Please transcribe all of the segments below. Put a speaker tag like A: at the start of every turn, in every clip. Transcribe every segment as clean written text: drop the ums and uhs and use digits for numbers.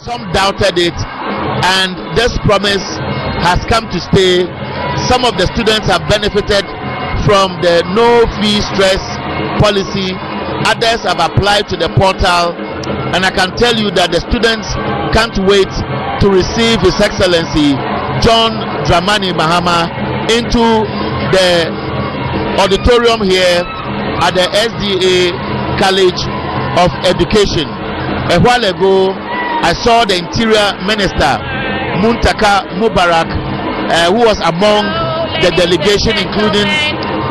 A: Some doubted it, and this promise has come to stay. Some of the students have benefited from the no fee stress policy. Others have applied to the portal, and I can tell you that the students can't wait to receive His Excellency John Dramani Mahama into the auditorium here at the SDA College of Education. A while ago, I saw the Interior Minister Muntaka Mubarak, who was among the delegation, including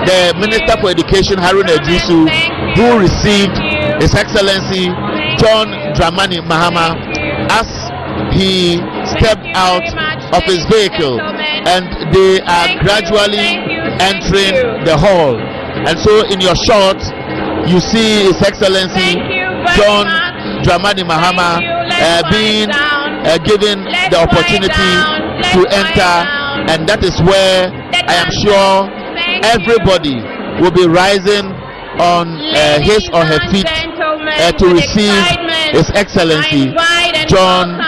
A: the Minister for Education Haruna Idrisu, who received His Excellency John Dramani Mahama as he stepped out of his vehicle, and they are gradually entering the hall. And so in your shot, you see His Excellency John Dramani Mahama being given the opportunity to enter, and that is where I am sure everybody will be rising on his or her feet to receive His Excellency John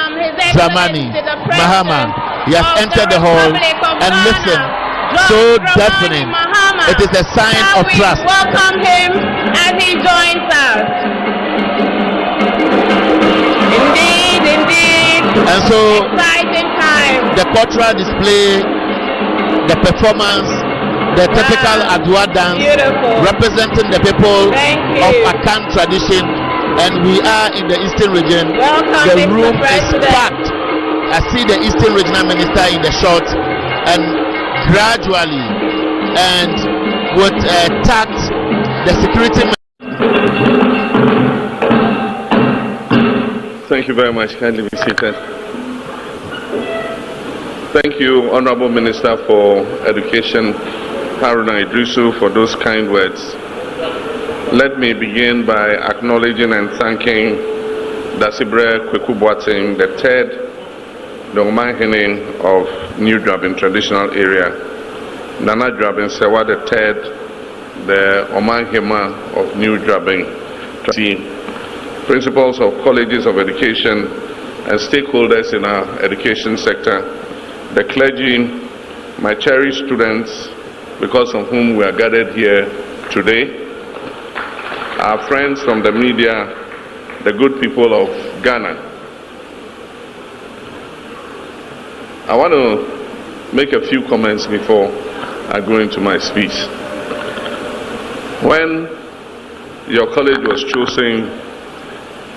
A: Dramani Mahama. He has entered the hall, and listen, so deafening. It is a sign of trust.
B: Welcome him as he joins us. Indeed.
A: And so
B: Exciting time.
A: the cultural display, the performance, the typical Adwa dance, representing the people of Akan tradition, and we are in the Eastern region.
B: Welcome,
A: the room
B: Mr.
A: is packed. I see the Eastern Regional Minister in the shot, and gradually and with tact, the security.
C: Thank you very much. Kindly be seated. Thank you, Honorable Minister for Education Haruna Idrisu, for those kind words. Let me begin by acknowledging and thanking Dasibre Kwekubuating, the third, the Omanhene of New Drabin traditional area, Nana Drabin Sewa, the third, the Omanhema of New Drabin, principals of colleges of education and stakeholders in our education sector, the clergy, my cherished students, because of whom we are gathered here today, our friends from the media, the good people of Ghana. I want to make a few comments before I go into my speech. When your college was chosen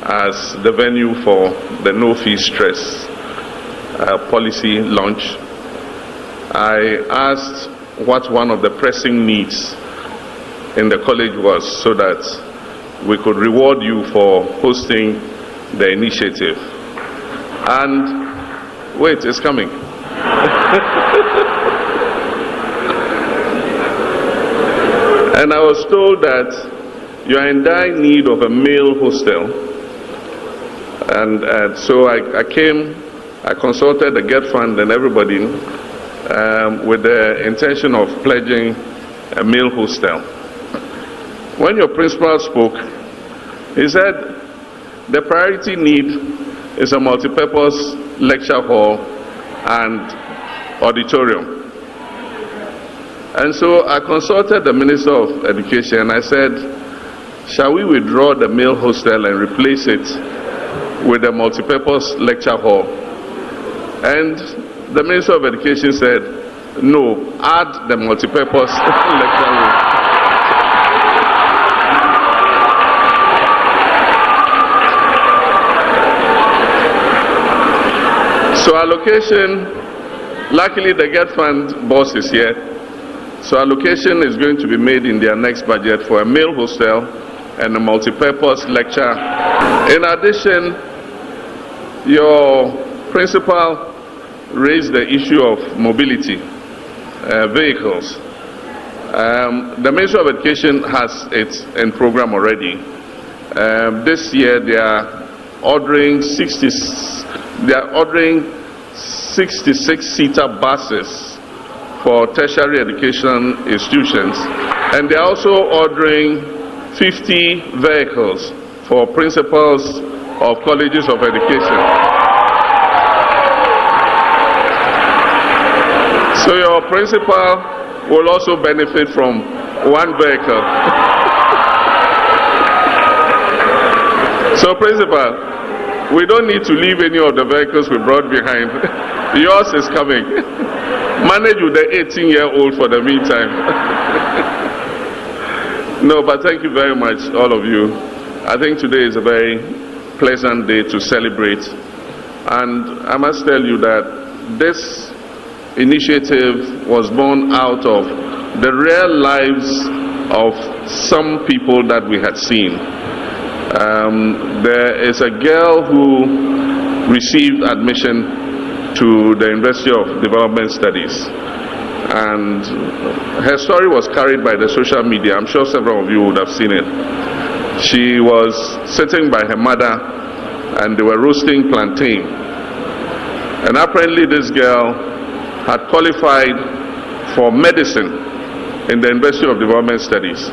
C: as the venue for the no fee stress policy launch, I asked what one of the pressing needs in the college was, so that we could reward you for hosting the initiative. And wait, it's coming. And I was told that you are in dire need of a male hostel. And so I came, I consulted the Get Fund and everybody with the intention of pledging a male hostel. When your principal spoke, he said the priority need is a multipurpose lecture hall and auditorium. And so I consulted the Minister of Education and I said, shall we withdraw the male hostel and replace it with a multipurpose lecture hall? And the Minister of Education said, no, add the multipurpose lecture hall. So allocation, luckily the Get Fund boss is here. So allocation is going to be made in their next budget for a male hostel and a multipurpose lecture. In addition, your principal raised the issue of mobility, vehicles. The Ministry of Education has it in program already. This year they are ordering 66-seater buses for tertiary education institutions, and they are also ordering 50 vehicles for principals of colleges of education. So your principal will also benefit from one vehicle. So principal, we don't need to leave any of the vehicles we brought behind. Yours is coming. Manage with the 18-year-old for the meantime. No, but thank you very much, all of you. I think today is a very pleasant day to celebrate. And I must tell you that this initiative was born out of the real lives of some people that we had seen. There is a girl who received admission to the University of Development Studies, and her story was carried by the social media. I'm sure several of you would have seen it. She was sitting by her mother and they were roasting plantain, and apparently this girl had qualified for medicine in the University of Development Studies,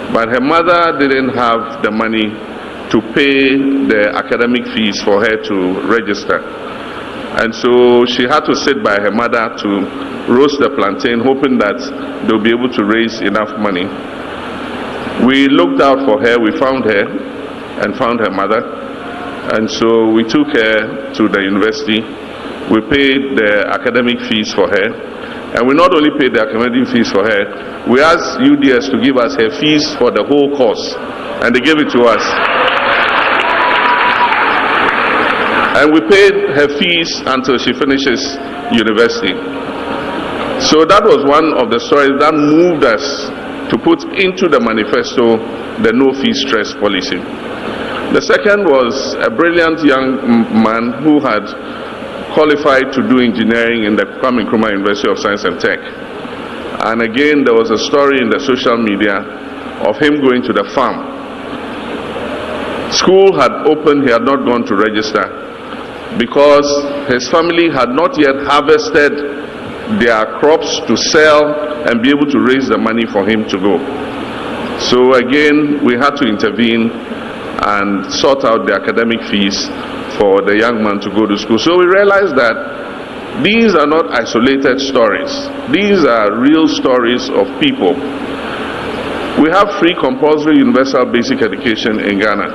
C: but her mother didn't have the money to pay the academic fees for her to register. And so she had to sit by her mother to roast the plantain, hoping that they'll be able to raise enough money. We looked out for her, we found her and found her mother, and so we took her to the university. We paid the academic fees for her, and we not only paid the academic fees for her, we asked UDS to give us her fees for the whole course, and they gave it to us. And we paid her fees until she finishes university. So that was one of the stories that moved us to put into the manifesto the no fee stress policy. The second was a brilliant young man who had qualified to do engineering in the Kwame Nkrumah University of Science and Tech. And again, there was a story in the social media of him going to the farm. School had opened, he had not gone to register, because his family had not yet harvested their crops to sell and be able to raise the money for him to go. So again, we had to intervene and sort out the academic fees for the young man to go to school. So we realized that these are not isolated stories. These are real stories of people. We have free compulsory universal basic education in Ghana.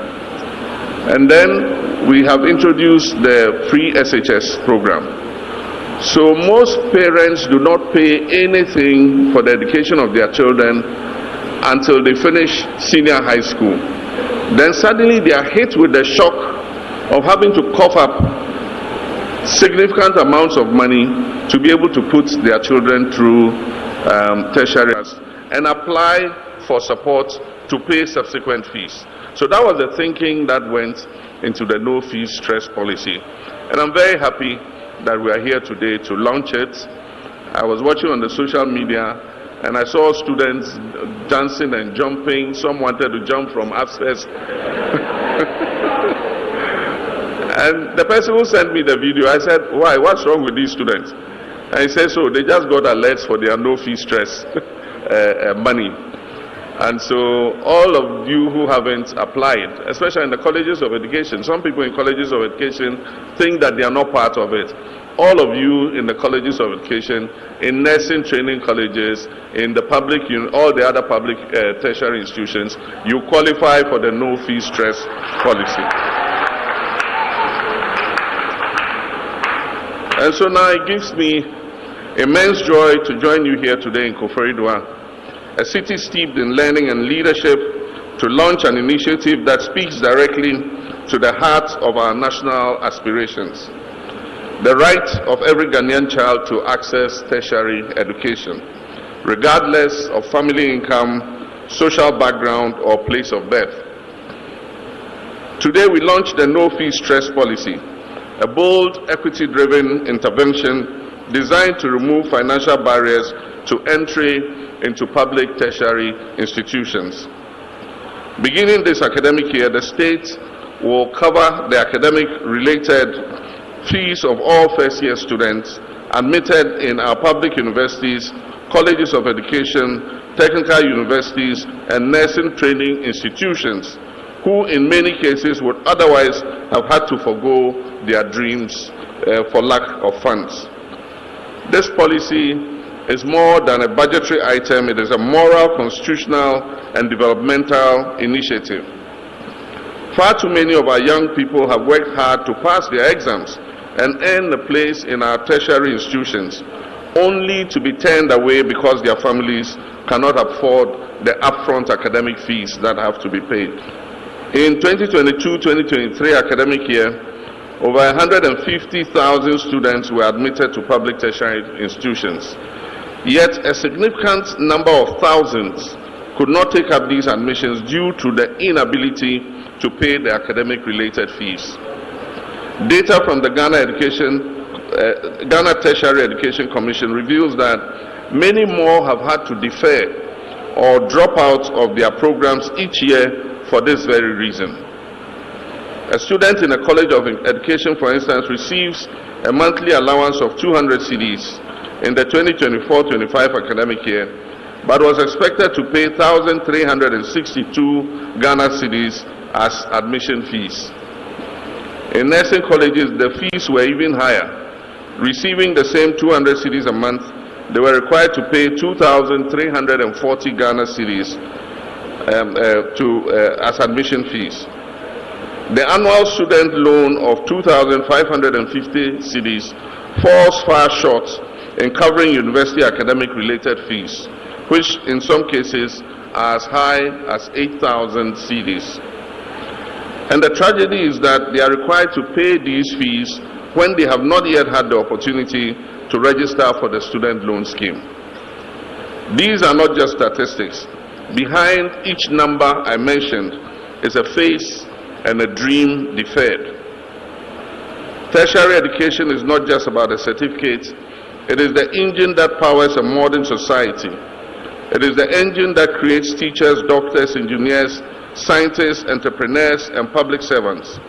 C: And then we have introduced the free SHS program. So most parents do not pay anything for the education of their children until they finish senior high school. Then suddenly they are hit with the shock of having to cough up significant amounts of money to be able to put their children through tertiary and apply for support to pay subsequent fees. So that was the thinking that went into the no fee stress policy. And I'm very happy that we are here today to launch it. I was watching on the social media and I saw students dancing and jumping. Some wanted to jump from upstairs. And the person who sent me the video, I said, why, what's wrong with these students? And he said, so they just got alerts for their no fee stress money. And so all of you who haven't applied, especially in the colleges of education, some people in colleges of education think that they are not part of it. All of you in the colleges of education, in nursing training colleges, in the public, all the other public tertiary institutions, you qualify for the no fee stress policy. And so now it gives me immense joy to join you here today in Koforidua, a city steeped in learning and leadership, to launch an initiative that speaks directly to the heart of our national aspirations, the right of every Ghanaian child to access tertiary education, regardless of family income, social background, or place of birth. Today we launched the no fee stress policy, a bold, equity-driven intervention designed to remove financial barriers to entry into public tertiary institutions. Beginning this academic year, the state will cover the academic-related fees of all first-year students admitted in our public universities, colleges of education, technical universities, and nursing training institutions, who in many cases would otherwise have had to forego their dreams for lack of funds. This policy is more than a budgetary item. It is a moral, constitutional, and developmental initiative. Far too many of our young people have worked hard to pass their exams and earn a place in our tertiary institutions, only to be turned away because their families cannot afford the upfront academic fees that have to be paid. In 2022-2023 academic year, over 150,000 students were admitted to public tertiary institutions. Yet a significant number of thousands could not take up these admissions due to the inability to pay the academic-related fees. Data from the Ghana Tertiary Education Commission reveals that many more have had to defer or drop out of their programs each year for this very reason. A student in a college of education, for instance, receives a monthly allowance of 200 cedis in the 2024-25 academic year, but was expected to pay 1,362 Ghana cedis as admission fees. In nursing colleges, the fees were even higher. Receiving the same 200 cedis a month, they were required to pay 2,340 Ghana cedis as admission fees. The annual student loan of 2,550 cedis falls far short in covering university academic related fees, which in some cases are as high as 8,000 cedis. And the tragedy is that they are required to pay these fees when they have not yet had the opportunity to register for the student loan scheme. These are not just statistics. Behind each number I mentioned is a face and a dream deferred. Tertiary education is not just about a certificate. It is the engine that powers a modern society. It is the engine that creates teachers, doctors, engineers, scientists, entrepreneurs, and public servants.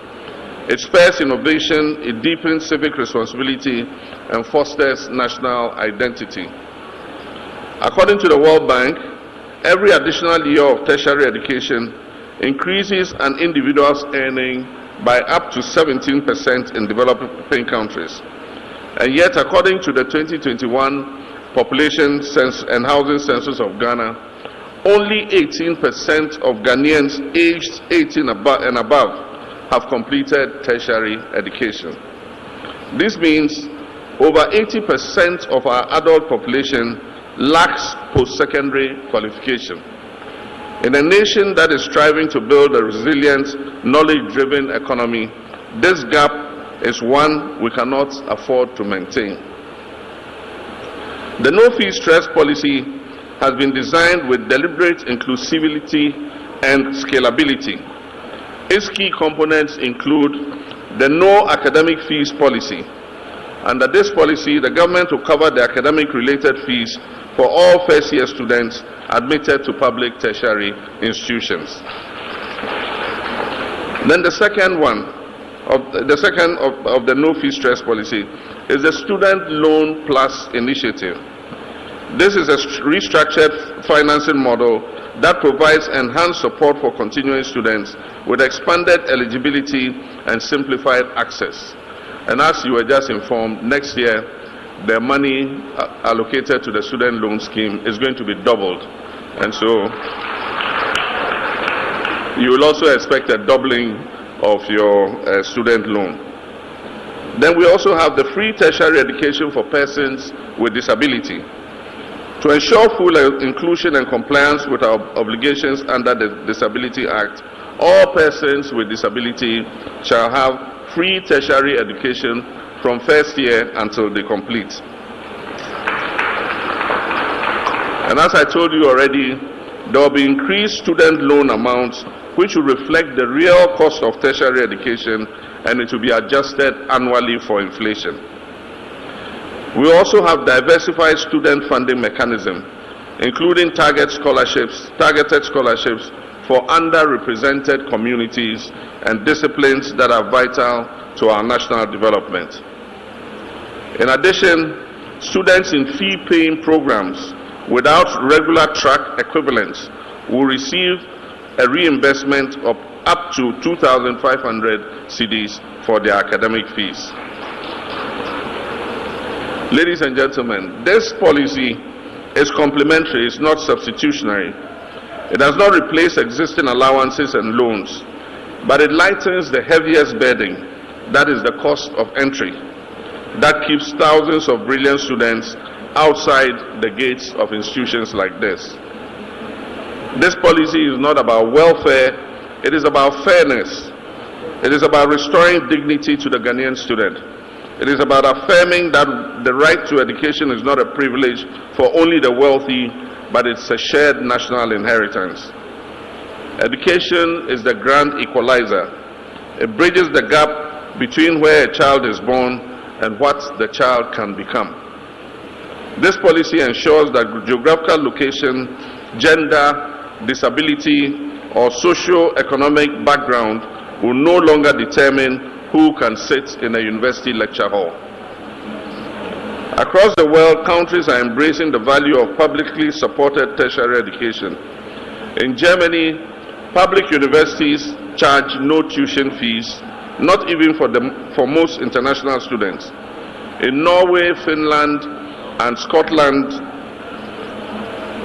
C: It spurs innovation, it deepens civic responsibility, and fosters national identity. According to the World Bank, every additional year of tertiary education increases an individual's earning by up to 17% in developing countries. And yet, according to the 2021 Population and Housing Census of Ghana, only 18% of Ghanaians aged 18 and above have completed tertiary education. This means over 80% of our adult population lacks post-secondary qualification. In a nation that is striving to build a resilient, knowledge-driven economy, this gap is one we cannot afford to maintain. The no-fee stress policy has been designed with deliberate inclusivity and scalability. Its key components include the no academic fees policy. Under this policy, the government will cover the academic-related fees for all first-year students admitted to public tertiary institutions. Then the second of the no-fee stress policy is the Student Loan Plus initiative. This is a restructured financing model that provides enhanced support for continuing students with expanded eligibility and simplified access. And as you were just informed, next year the money allocated to the student loan scheme is going to be doubled. And so you will also expect a doubling of your student loan. Then we also have the free tertiary education for persons with disability. To ensure full inclusion and compliance with our obligations under the Disability Act, all persons with disability shall have free tertiary education from first year until they complete. And as I told you already, there will be increased student loan amounts which will reflect the real cost of tertiary education, and it will be adjusted annually for inflation. We also have diversified student funding mechanism, including targeted scholarships for underrepresented communities and disciplines that are vital to our national development. In addition, students in fee-paying programs without regular track equivalents will receive a reimbursement of up to 2,500 cedis for their academic fees. Ladies and gentlemen, this policy is complementary, it's not substitutionary. It does not replace existing allowances and loans, but it lightens the heaviest burden, that is the cost of entry, that keeps thousands of brilliant students outside the gates of institutions like this. This policy is not about welfare, it is about fairness. It is about restoring dignity to the Ghanaian student. It is about affirming that the right to education is not a privilege for only the wealthy, but it's a shared national inheritance. Education is the grand equalizer. It bridges the gap between where a child is born and what the child can become. This policy ensures that geographical location, gender, disability, or socio-economic background will no longer determine who can sit in a university lecture hall. Across the world, countries are embracing the value of publicly supported tertiary education. In Germany, public universities charge no tuition fees, not even for most international students. In Norway, Finland, and Scotland,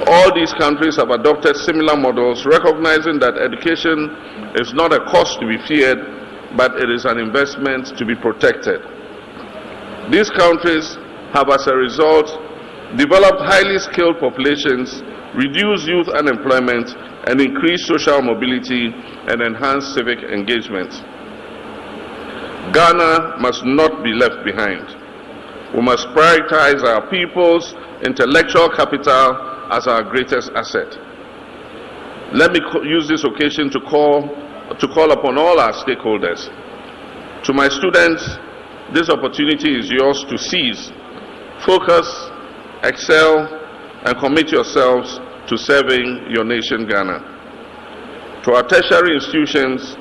C: all these countries have adopted similar models, recognizing that education is not a cost to be feared, but it is an investment to be protected. These countries have, as a result, developed highly skilled populations, reduced youth unemployment, and increased social mobility and enhanced civic engagement. Ghana must not be left behind. We must prioritize our people's intellectual capital as our greatest asset. Let me use this occasion to call upon all our stakeholders. To my students, this opportunity is yours to seize. Focus, excel, and commit yourselves to serving your nation, Ghana. To our tertiary institutions,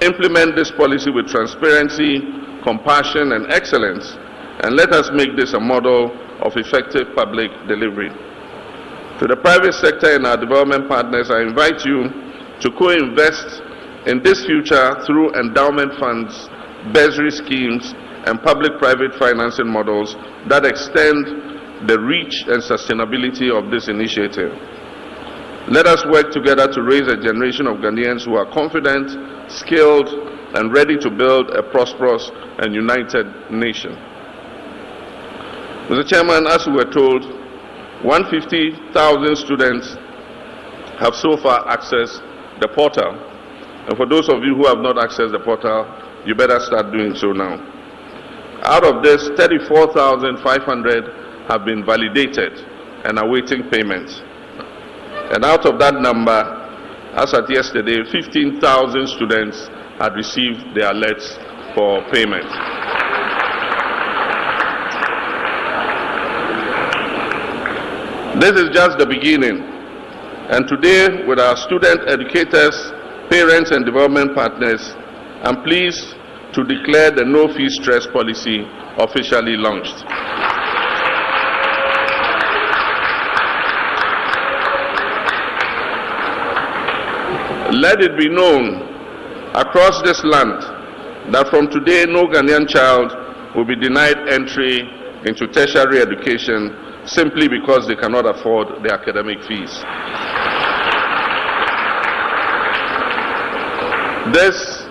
C: implement this policy with transparency, compassion, and excellence, and let us make this a model of effective public delivery. To the private sector and our development partners, I invite you to co-invest in this future through endowment funds, bursary schemes, and public-private financing models that extend the reach and sustainability of this initiative. Let us work together to raise a generation of Ghanaians who are confident, skilled, and ready to build a prosperous and united nation. Mr. Chairman, as we were told, 150,000 students have so far accessed the portal. And for those of you who have not accessed the portal, you better start doing so now. Out of this, 34,500 have been validated and awaiting payment. And out of that number, as at yesterday, 15,000 students had received their alerts for payment. This is just the beginning. And today, with our student educators, parents, and development partners, I'm pleased to declare the no-fee stress policy officially launched. Let it be known across this land that from today no Ghanaian child will be denied entry into tertiary education simply because they cannot afford the academic fees. This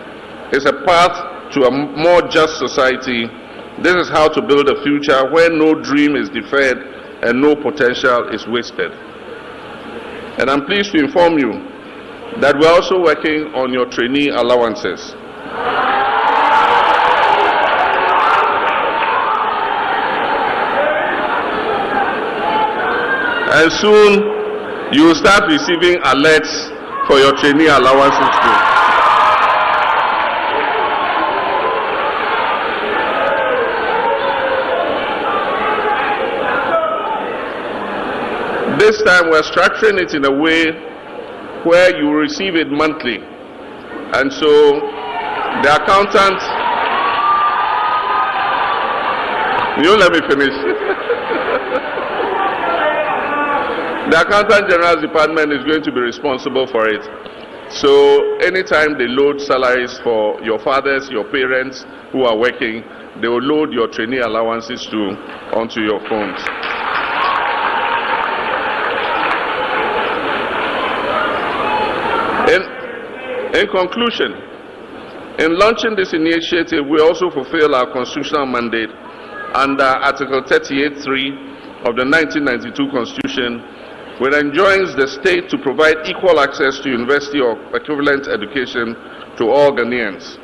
C: is a path to a more just society. This is how to build a future where no dream is deferred and no potential is wasted. And I'm pleased to inform you that we're also working on your trainee allowances. And soon you will start receiving alerts for your trainee allowances too. This time we're structuring it in a way where you will receive it monthly. And so the accountant, you let me finish. The Accountant General's Department is going to be responsible for it. So anytime they load salaries for your fathers, your parents who are working, they will load your trainee allowances onto your phones. In conclusion, in launching this initiative, we also fulfill our constitutional mandate under Article 38(3) of the 1992 Constitution, which enjoins the state to provide equal access to university or equivalent education to all Ghanaians.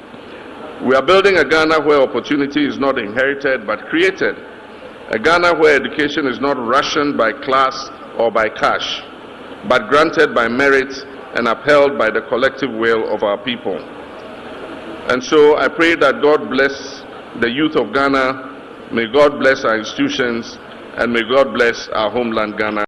C: We are building a Ghana where opportunity is not inherited but created, a Ghana where education is not rationed by class or by cash, but granted by merit and upheld by the collective will of our people. And so I pray that God bless the youth of Ghana, may God bless our institutions, and may God bless our homeland Ghana.